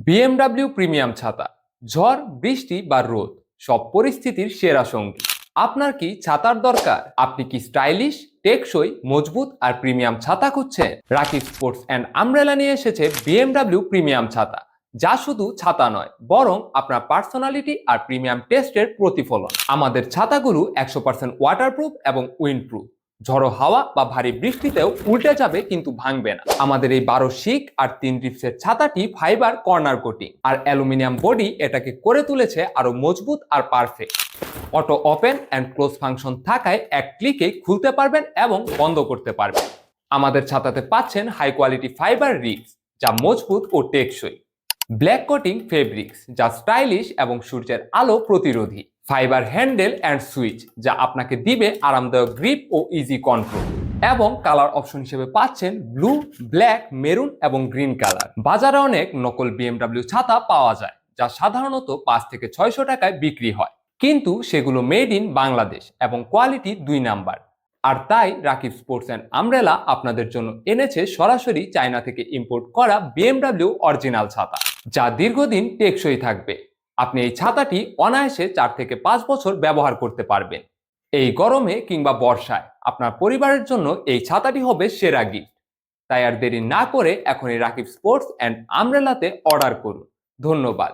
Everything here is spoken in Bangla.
বিএমডব্লিউ প্রিমিয়াম ছাতা ঝড় বৃষ্টি বা রোদ সব পরিস্থিতির সেরা সঙ্গী। আপনার কি ছাতার দরকার? আপনি কি স্টাইলিশ, টেকসই, মজবুত আর প্রিমিয়াম ছাতা খুঁজছেন? রাকিব স্পোর্টস অ্যান্ড আমব্রেলা নিয়ে এসেছে বিএমডব্লিউ প্রিমিয়াম ছাতা, যা শুধু ছাতা নয় বরং আপনার পার্সোনালিটি আর প্রিমিয়াম টেস্টের প্রতিফলন। আমাদের ছাতাগুলো 100% ওয়াটারপ্রুফ এবং উইন্ডপ্রুফ। ঝড়ো হাওয়া বা ভারী বৃষ্টিতেও উল্টে যাবে কিন্তু ভাঙবে না। আমাদের এই 12 শিক আর 3 রিপসের ছাতাটি ফাইবার কর্নার কোটিং আর অ্যালুমিনিয়াম বডি এটাকে করে তুলেছে আরো মজবুত আর perfect. Auto open and close function থাকায় এক ক্লিকে খুলতে পারবেন এবং বন্ধ করতে পারবেন। আমাদের ছাতাতে পাচ্ছেন হাই কোয়ালিটি ফাইবার রিপস, যা মজবুত ও টেকসই। ব্ল্যাক কোটিং ফেব্রিক্স, যা স্টাইলিশ এবং সূর্যের আলো প্রতিরোধী। ফাইবার হ্যান্ডেল অ্যান্ড সুইচ, যা আপনাকে দিবে আরামদায়ক গ্রিপ ও ইজি কন্ট্রোল। এবং কালার অপশন হিসেবে পাচ্ছেন ব্লু, ব্ল্যাক, মেরুন এবং গ্রিন কালার। বাজারে অনেক নকল বিএমডব্লিউ ছাতা পাওয়া যায়, যা সাধারণত 5 থেকে 600 টাকায় বিক্রি হয়, কিন্তু সেগুলো মেড ইন বাংলাদেশ এবং কোয়ালিটি 2 নাম্বার। আর তাই রাকিব স্পোর্টস অ্যান্ড আমব্রেলা আপনাদের জন্য এনেছে সরাসরি চায়না থেকে ইম্পোর্ট করা বিএমডব্লিউ অরিজিনাল ছাতা, যা দীর্ঘদিন টেকসই থাকবে। আপনি এই ছাতাটি অনায়াসে 4 থেকে 5 বছর ব্যবহার করতে পারবেন। এই গরমে কিংবা বর্ষায় আপনার পরিবারের জন্য এই ছাতাটি হবে সেরা গিফট। তাই আর দেরি না করে এখনই রাকিব স্পোর্টস অ্যান্ড আমব্রেলাতে অর্ডার করুন। ধন্যবাদ।